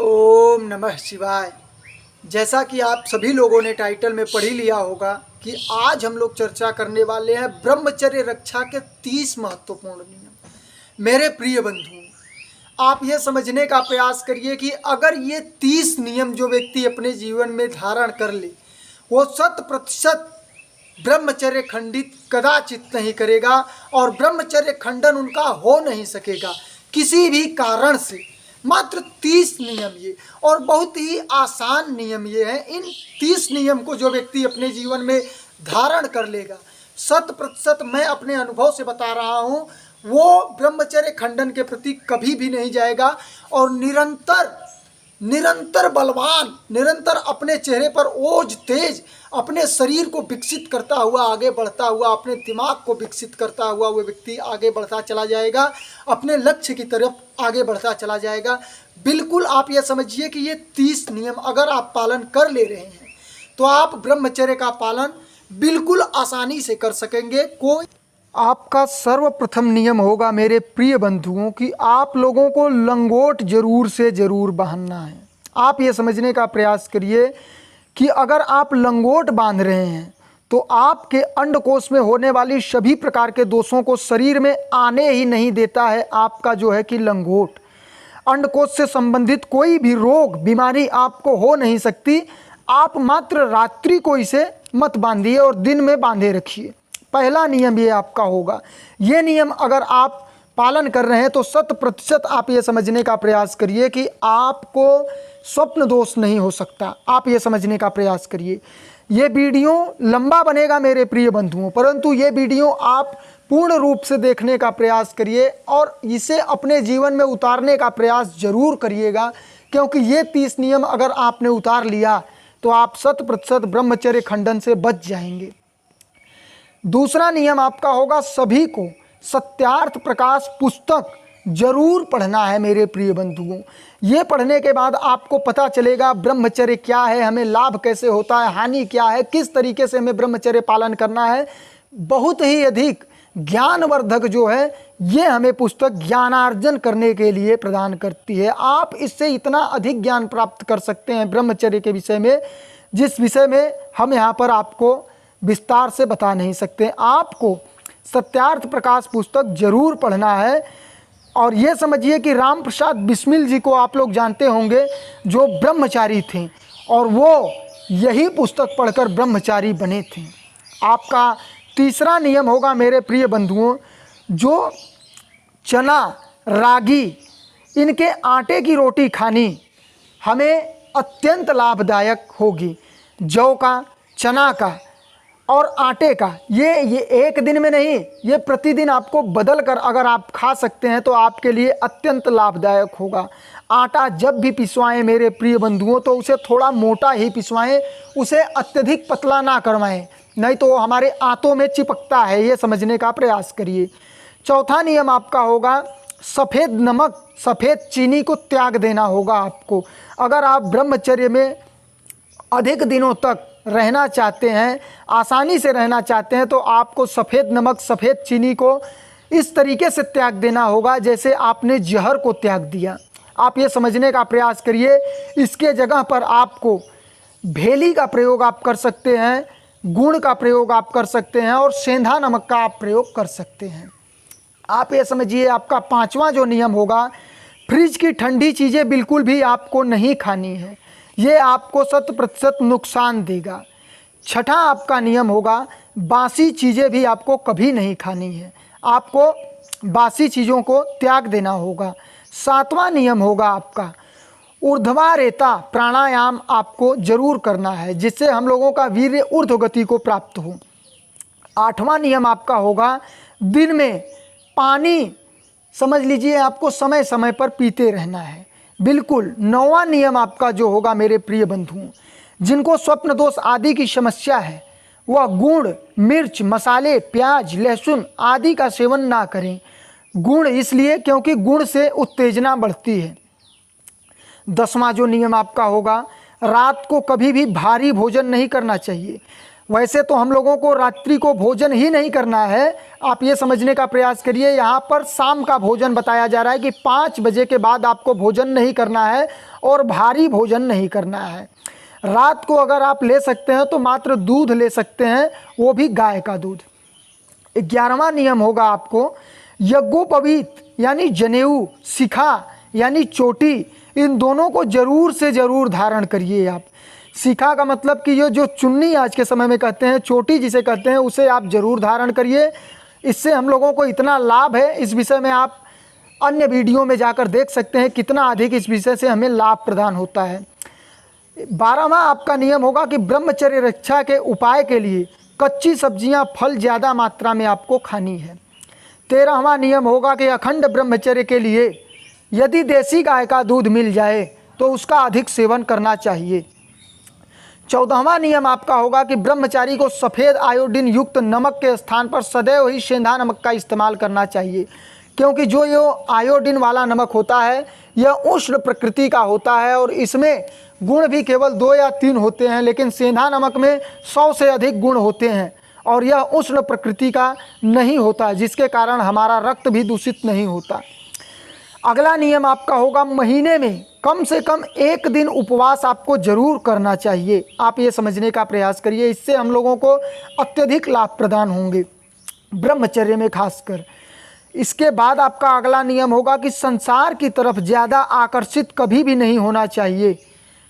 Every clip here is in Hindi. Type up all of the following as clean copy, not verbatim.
ओम नमः शिवाय। जैसा कि आप सभी लोगों ने टाइटल में पढ़ ही लिया होगा कि आज हम लोग चर्चा करने वाले हैं ब्रह्मचर्य रक्षा के 30 महत्वपूर्ण नियम। मेरे प्रिय बंधुओं, आप ये समझने का प्रयास करिए कि अगर ये 30 नियम जो व्यक्ति अपने जीवन में धारण कर ले, वो 100% ब्रह्मचर्य खंडित कदाचित नहीं करेगा और ब्रह्मचर्य खंडन उनका हो नहीं सकेगा किसी भी कारण से। मात्र 30 नियम ये, और बहुत ही आसान नियम ये है। इन 30 नियम को जो व्यक्ति अपने जीवन में धारण कर लेगा, 100% मैं अपने अनुभव से बता रहा हूँ, वो ब्रह्मचर्य खंडन के प्रति कभी भी नहीं जाएगा और निरंतर बलवान, निरंतर अपने चेहरे पर ओज तेज, अपने शरीर को विकसित करता हुआ आगे बढ़ता हुआ, अपने दिमाग को विकसित करता हुआ वो व्यक्ति आगे बढ़ता चला जाएगा, अपने लक्ष्य की तरफ आगे बढ़ता चला जाएगा। बिल्कुल आप ये समझिए कि ये 30 नियम अगर आप पालन कर ले रहे हैं तो आप ब्रह्मचर्य का पालन बिल्कुल आसानी से कर सकेंगे। कोई आपका सर्वप्रथम नियम होगा मेरे प्रिय बंधुओं कि आप लोगों को लंगोट जरूर से ज़रूर बांधना है। आप ये समझने का प्रयास करिए कि अगर आप लंगोट बांध रहे हैं तो आपके अंडकोश में होने वाली सभी प्रकार के दोषों को शरीर में आने ही नहीं देता है आपका जो है कि लंगोट। अंडकोश से संबंधित कोई भी रोग बीमारी आपको हो नहीं सकती। आप मात्र रात्रि को इसे मत बांधिए और दिन में बांधे रखिए। पहला नियम ये आपका होगा। ये नियम अगर आप पालन कर रहे हैं तो 100% आप ये समझने का प्रयास करिए कि आपको स्वप्न दोष नहीं हो सकता। आप ये समझने का प्रयास करिए। ये वीडियो लंबा बनेगा मेरे प्रिय बंधुओं, परंतु ये वीडियो आप पूर्ण रूप से देखने का प्रयास करिए और इसे अपने जीवन में उतारने का प्रयास जरूर करिएगा, क्योंकि ये 30 नियम अगर आपने उतार लिया तो आप 100% ब्रह्मचर्य खंडन से बच जाएंगे। दूसरा नियम आपका होगा, सभी को सत्यार्थ प्रकाश पुस्तक जरूर पढ़ना है मेरे प्रिय बंधुओं। ये पढ़ने के बाद आपको पता चलेगा ब्रह्मचर्य क्या है, हमें लाभ कैसे होता है, हानि क्या है, किस तरीके से हमें ब्रह्मचर्य पालन करना है। बहुत ही अधिक ज्ञानवर्धक जो है ये हमें पुस्तक ज्ञानार्जन करने के लिए प्रदान करती है। आप इससे इतना अधिक ज्ञान प्राप्त कर सकते हैं ब्रह्मचर्य के विषय में, जिस विषय में हम यहाँ पर आपको विस्तार से बता नहीं सकते। आपको सत्यार्थ प्रकाश पुस्तक जरूर पढ़ना है। और ये समझिए कि राम प्रसाद बिस्मिल जी को आप लोग जानते होंगे, जो ब्रह्मचारी थे और वो यही पुस्तक पढ़कर ब्रह्मचारी बने थे। आपका तीसरा नियम होगा मेरे प्रिय बंधुओं, जो चना रागी इनके आटे की रोटी खानी हमें अत्यंत लाभदायक होगी। जौ का, चना का और आटे का, ये एक दिन में नहीं, ये प्रतिदिन आपको बदल कर अगर आप खा सकते हैं तो आपके लिए अत्यंत लाभदायक होगा। आटा जब भी पिसवाएं मेरे प्रिय बंधुओं तो उसे थोड़ा मोटा ही पिसवाएं, उसे अत्यधिक पतला ना करवाएं, नहीं तो हमारे आंतों में चिपकता है। ये समझने का प्रयास करिए। चौथा नियम आपका होगा, सफ़ेद नमक, सफ़ेद चीनी को त्याग देना होगा आपको। अगर आप ब्रह्मचर्य में अधिक दिनों तक रहना चाहते हैं, आसानी से रहना चाहते हैं, तो आपको सफ़ेद नमक, सफ़ेद चीनी को इस तरीके से त्याग देना होगा जैसे आपने जहर को त्याग दिया। आप ये समझने का प्रयास करिए। इसके जगह पर आपको भेली का प्रयोग आप कर सकते हैं, गुड़ का प्रयोग आप कर सकते हैं और सेंधा नमक का आप प्रयोग कर सकते हैं। आप ये समझिए आपका पांचवा जो नियम होगा, फ्रिज की ठंडी चीज़ें बिल्कुल भी आपको नहीं खानी है, ये आपको 100% नुकसान देगा। छठा आपका नियम होगा, बासी चीज़ें भी आपको कभी नहीं खानी है, आपको बासी चीज़ों को त्याग देना होगा। सातवां नियम होगा आपका, ऊर्ध्वारेता प्राणायाम आपको जरूर करना है, जिससे हम लोगों का वीर्य ऊर्ध्वगति को प्राप्त हो। आठवां नियम आपका होगा, दिन में पानी समझ लीजिए आपको समय समय पर पीते रहना है, बिल्कुल। नौवां नियम आपका जो होगा मेरे प्रिय बंधुओं, जिनको स्वप्न दोष आदि की समस्या है वह गुड़, मिर्च, मसाले, प्याज, लहसुन आदि का सेवन ना करें। गुड़ इसलिए क्योंकि गुड़ से उत्तेजना बढ़ती है। 10वां जो नियम आपका होगा, रात को कभी भी भारी भोजन नहीं करना चाहिए। वैसे तो हम लोगों को रात्रि को भोजन ही नहीं करना है, आप ये समझने का प्रयास करिए। यहाँ पर शाम का भोजन बताया जा रहा है कि 5 बजे के बाद आपको भोजन नहीं करना है और भारी भोजन नहीं करना है। रात को अगर आप ले सकते हैं तो मात्र दूध ले सकते हैं, वो भी गाय का दूध। 11वां नियम होगा आपको यज्ञोपवीत यानी जनेऊ, शिखा यानी चोटी, इन दोनों को जरूर से ज़रूर धारण करिए आप। शिखा का मतलब कि ये जो चुन्नी आज के समय में कहते हैं, चोटी जिसे कहते हैं, उसे आप जरूर धारण करिए। इससे हम लोगों को इतना लाभ है, इस विषय में आप अन्य वीडियो में जाकर देख सकते हैं कितना अधिक इस विषय से हमें लाभ प्रदान होता है। 12वां आपका नियम होगा कि ब्रह्मचर्य रक्षा के उपाय के लिए कच्ची सब्जियां, फल ज़्यादा मात्रा में आपको खानी है। 13वां नियम होगा कि अखंड ब्रह्मचर्य के लिए यदि देसी गाय का दूध मिल जाए तो उसका अधिक सेवन करना चाहिए। 14वां नियम आपका होगा कि ब्रह्मचारी को सफ़ेद आयोडीन युक्त नमक के स्थान पर सदैव ही सेंधा नमक का इस्तेमाल करना चाहिए, क्योंकि जो ये आयोडीन वाला नमक होता है यह उष्ण प्रकृति का होता है और इसमें गुण भी केवल 2 या 3 होते हैं, लेकिन सेंधा नमक में 100 से अधिक गुण होते हैं और यह उष्ण प्रकृति का नहीं होता, जिसके कारण हमारा रक्त भी दूषित नहीं होता। अगला नियम आपका होगा महीने में कम से कम 1 दिन उपवास आपको जरूर करना चाहिए। आप ये समझने का प्रयास करिए, इससे हम लोगों को अत्यधिक लाभ प्रदान होंगे ब्रह्मचर्य में खासकर। इसके बाद आपका अगला नियम होगा कि संसार की तरफ ज़्यादा आकर्षित कभी भी नहीं होना चाहिए,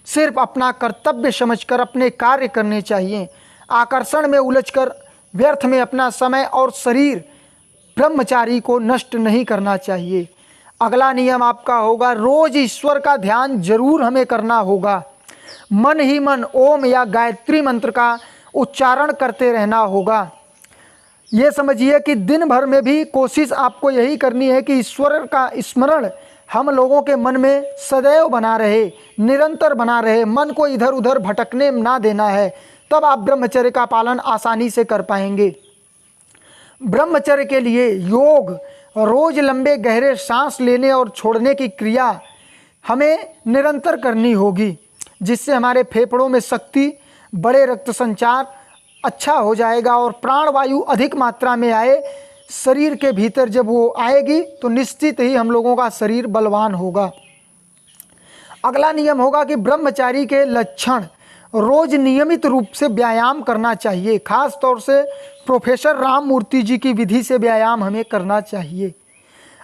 सिर्फ अपना कर्तव्य समझकर अपने कार्य करने चाहिए। आकर्षण में उलझकर व्यर्थ में अपना समय और शरीर ब्रह्मचारी को नष्ट नहीं करना चाहिए। अगला नियम आपका होगा रोज ईश्वर का ध्यान जरूर हमें करना होगा। मन ही मन ओम या गायत्री मंत्र का उच्चारण करते रहना होगा। ये समझिए कि दिन भर में भी कोशिश आपको यही करनी है कि ईश्वर का स्मरण हम लोगों के मन में सदैव बना रहे, निरंतर बना रहे, मन को इधर उधर भटकने ना देना है, तब आप ब्रह्मचर्य का पालन आसानी से कर पाएंगे। ब्रह्मचर्य के लिए योग, रोज लंबे गहरे सांस लेने और छोड़ने की क्रिया हमें निरंतर करनी होगी, जिससे हमारे फेफड़ों में शक्ति, बड़े रक्त संचार अच्छा हो जाएगा और प्राणवायु अधिक मात्रा में आए शरीर के भीतर। जब वो आएगी तो निश्चित ही हम लोगों का शरीर बलवान होगा। अगला नियम होगा कि ब्रह्मचारी के लक्षण रोज नियमित रूप से व्यायाम करना चाहिए। खास तौर से प्रोफेसर राम मूर्ति जी की विधि से व्यायाम हमें करना चाहिए।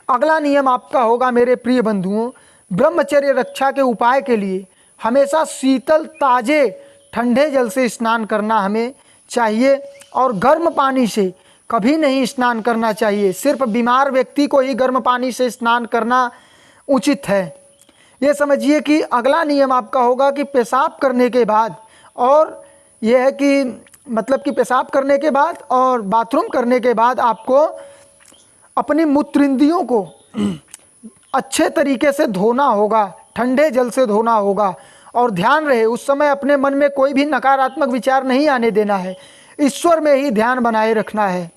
अगला नियम आपका होगा मेरे प्रिय बंधुओं, ब्रह्मचर्य रक्षा के उपाय के लिए हमेशा शीतल ताजे ठंडे जल से स्नान करना हमें चाहिए और गर्म पानी से कभी नहीं स्नान करना चाहिए। सिर्फ बीमार व्यक्ति को ही गर्म पानी से स्नान करना उचित है। ये समझिए कि अगला नियम आपका होगा कि पेशाब करने के बाद, और यह है कि मतलब कि पेशाब करने के बाद और बाथरूम करने के बाद आपको अपनी मूत्रेंद्रियों को अच्छे तरीके से धोना होगा, ठंडे जल से धोना होगा। और ध्यान रहे उस समय अपने मन में कोई भी नकारात्मक विचार नहीं आने देना है, ईश्वर में ही ध्यान बनाए रखना है।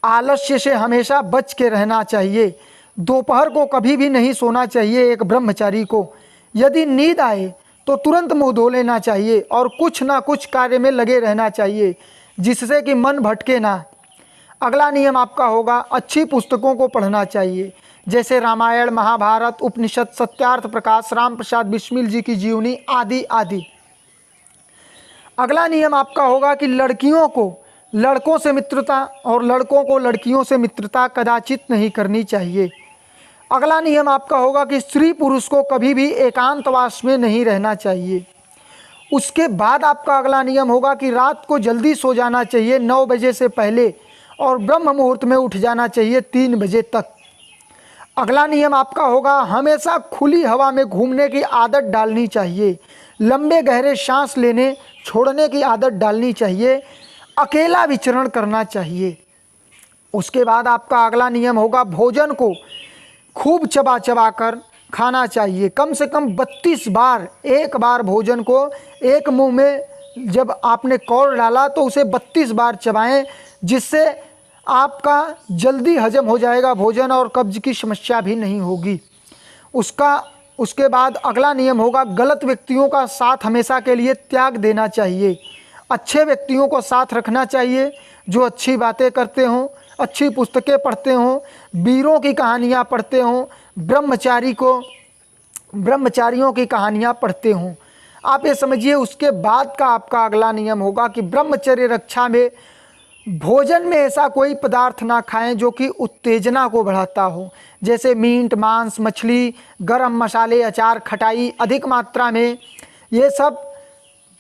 आलस्य से हमेशा बच के रहना चाहिए। दोपहर को कभी भी नहीं सोना चाहिए एक ब्रह्मचारी को। यदि नींद आए तो तुरंत मुंह धो लेना चाहिए और कुछ ना कुछ कार्य में लगे रहना चाहिए, जिससे कि मन भटके ना। अगला नियम आपका होगा अच्छी पुस्तकों को पढ़ना चाहिए, जैसे रामायण, महाभारत, उपनिषद, सत्यार्थ प्रकाश, राम प्रसाद बिस्मिल जी की जीवनी आदि आदि। अगला नियम आपका होगा कि लड़कियों को लड़कों से मित्रता और लड़कों को लड़कियों से मित्रता कदाचित नहीं करनी चाहिए। अगला नियम आपका होगा कि स्त्री पुरुष को कभी भी एकांतवास में नहीं रहना चाहिए। उसके बाद आपका अगला नियम होगा कि रात को जल्दी सो जाना चाहिए 9 बजे से पहले और ब्रह्म मुहूर्त में उठ जाना चाहिए 3 बजे तक। अगला नियम आपका होगा हमेशा खुली हवा में घूमने की आदत डालनी चाहिए, लंबे गहरे सांस लेने छोड़ने की आदत डालनी चाहिए, अकेला विचरण करना चाहिए। उसके बाद आपका अगला नियम होगा भोजन को खूब चबा चबा कर खाना चाहिए, कम से कम 32 बार। एक बार भोजन को एक मुंह में जब आपने कौर डाला तो उसे 32 बार चबाएं, जिससे आपका जल्दी हजम हो जाएगा भोजन और कब्ज की समस्या भी नहीं होगी। उसके बाद अगला नियम होगा गलत व्यक्तियों का साथ हमेशा के लिए त्याग देना चाहिए। अच्छे व्यक्तियों को साथ रखना चाहिए जो अच्छी बातें करते हों, अच्छी पुस्तकें पढ़ते हों, वीरों की कहानियाँ पढ़ते हों, ब्रह्मचारियों की कहानियाँ पढ़ते हों। आप ये समझिए उसके बाद का आपका अगला नियम होगा कि ब्रह्मचर्य रक्षा में भोजन में ऐसा कोई पदार्थ ना खाएं जो कि उत्तेजना को बढ़ाता हो, जैसे मीट, मांस, मछली, गरम मसाले, अचार, खटाई अधिक मात्रा में, ये सब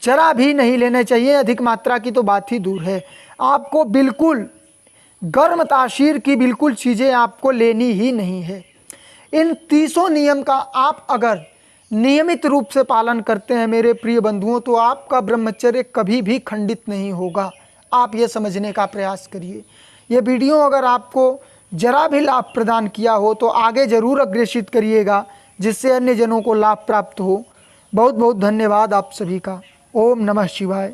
जरा भी नहीं लेने चाहिए। अधिक मात्रा की तो बात ही दूर है। आपको बिल्कुल गर्म तासीर की बिल्कुल चीज़ें आपको लेनी ही नहीं है। इन 30 नियम का आप अगर नियमित रूप से पालन करते हैं मेरे प्रिय बंधुओं, तो आपका ब्रह्मचर्य कभी भी खंडित नहीं होगा। आप ये समझने का प्रयास करिए। ये वीडियो अगर आपको जरा भी लाभ प्रदान किया हो तो आगे ज़रूर अग्रेषित करिएगा, जिससे अन्य जनों को लाभ प्राप्त हो। बहुत बहुत धन्यवाद आप सभी का। ओम नमः शिवाय।